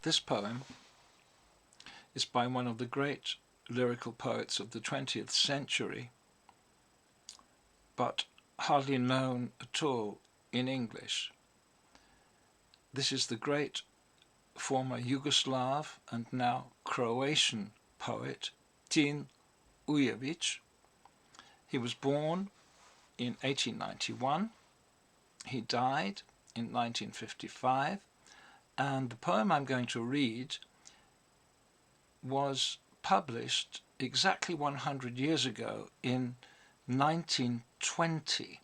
This poem is by one of the great lyrical poets of the 20th century, but hardly known at all in English. This is the great former Yugoslav and now Croatian poet Tin Ujević. He was born in 1891. He died in 1955, and the poem I'm going to read was published exactly 100 years ago in 1920.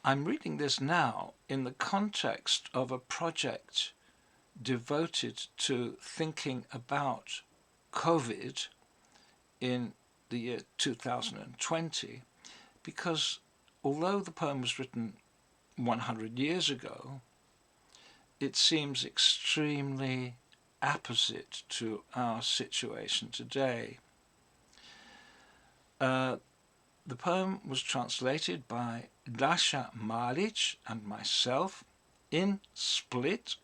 I'm reading this now in the context of a project devoted to thinking about COVID in the year 2020, because although the poem was written 100 years ago, it seems extremely apposite to our situation today. The poem was translated by Dasha Malic and myself in Split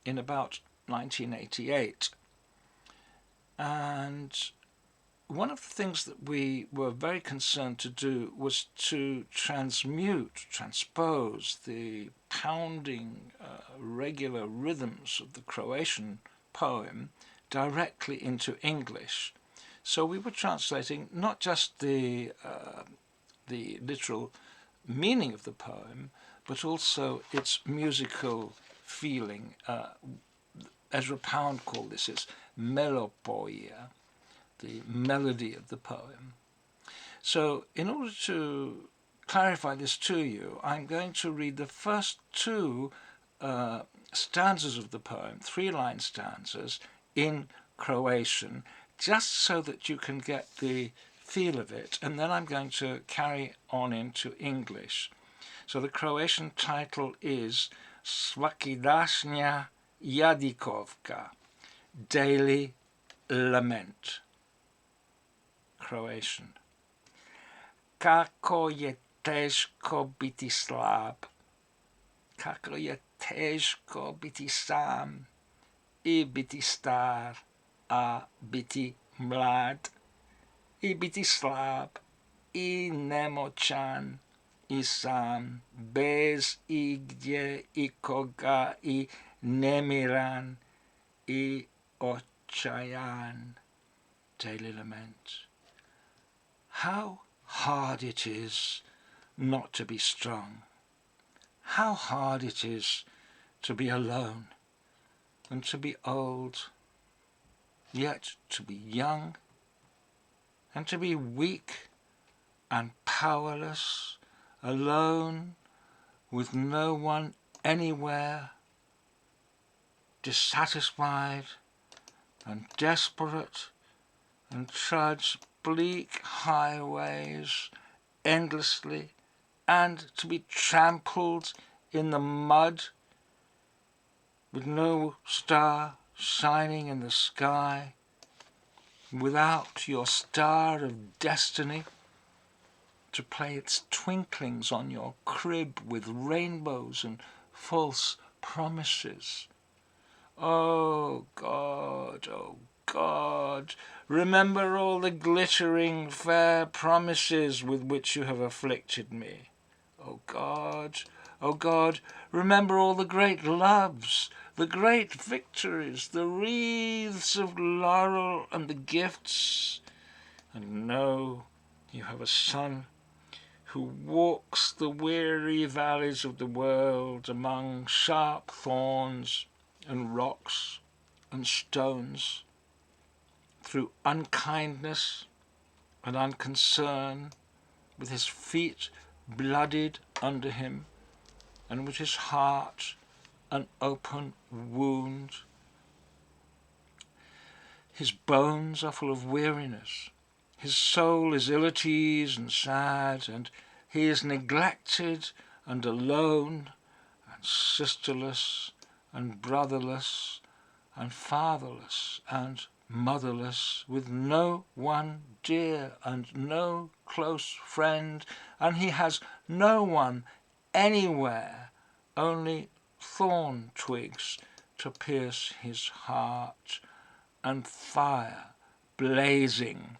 in about 1988. And one of the things that we were very concerned to do was to transpose the pounding, regular rhythms of the Croatian poem directly into English. So we were translating not just the literal meaning of the poem, but also its musical feeling. Ezra Pound called this its melopoia, the melody of the poem. So in order to clarify this to you, I'm going to read the first two stanzas of the poem, 3-line stanzas, in Croatian, just so that you can get the feel of it, and then I'm going to carry on into English. So the Croatian title is Svakidašnja jadikovka, Daily Lament. Croatian. Kako je teško biti slab, kako je teško biti sam i biti star, a biti mlad, i biti slab, i nemoćan, i sam, bez igdje, i koga, i nemiran, i očajan. Daily Lament. How hard it is not to be strong. How hard it is to be alone and to be old, yet to be young and to be weak and powerless, alone, with no one anywhere, dissatisfied and desperate, and trudge bleak highways endlessly, and to be trampled in the mud, with no star shining in the sky, without your star of destiny to play its twinklings on your crib with rainbows and false promises. Oh God, remember all the glittering fair promises with which you have afflicted me. Oh God, remember all the great loves, the great victories, the wreaths of laurel and the gifts, and know you have a son who walks the weary valleys of the world among sharp thorns and rocks and stones, through unkindness and unconcern, with his feet bloodied under him, and with his heart an open wound. His bones are full of weariness, his soul is ill at ease and sad, and he is neglected and alone, and sisterless, and brotherless, and fatherless, and motherless, with no one dear and no close friend, and he has no one anywhere, only thorn twigs to pierce his heart, and fire blazing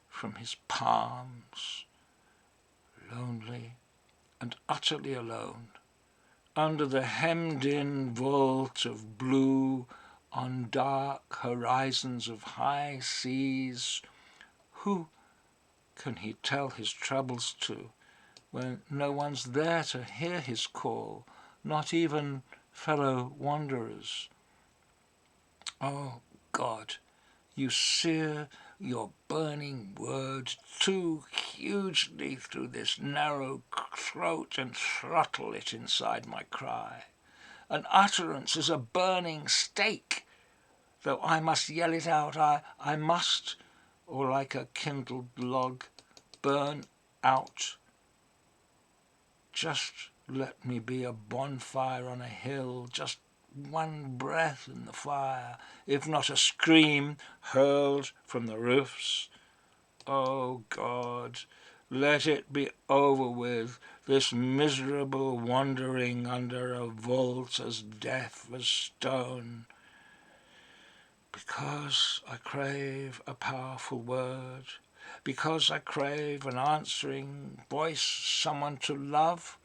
from his palms. Lonely and utterly alone, under the hemmed-in vault of blue, on dark horizons of high seas, who can he tell his troubles to, when no one's there to hear his call, not even fellow wanderers? Oh God, you sear your burning word too hugely through this narrow throat and throttle it inside my cry. An utterance is a burning stake, though I must yell it out, I must, or like a kindled log, burn out. Just let me be a bonfire on a hill, just one breath in the fire, if not a scream hurled from the roofs. Oh God, let it be over with, this miserable wandering under a vault as deaf as stone. Because I crave a powerful word, because I crave an answering voice, someone to love,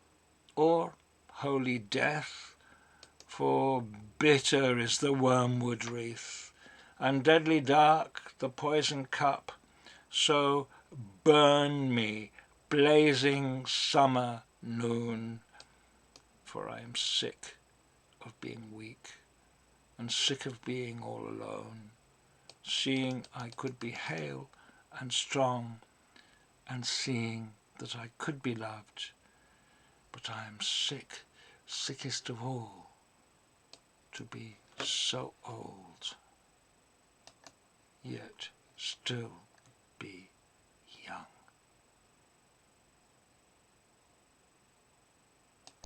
or holy death, for bitter is the wormwood wreath, and deadly dark the poison cup, so burn me, blazing summer noon, for I am sick of being weak, and sick of being all alone, seeing I could be hale and strong, and seeing that I could be loved, but I am sick, sickest of all, to be so old, yet still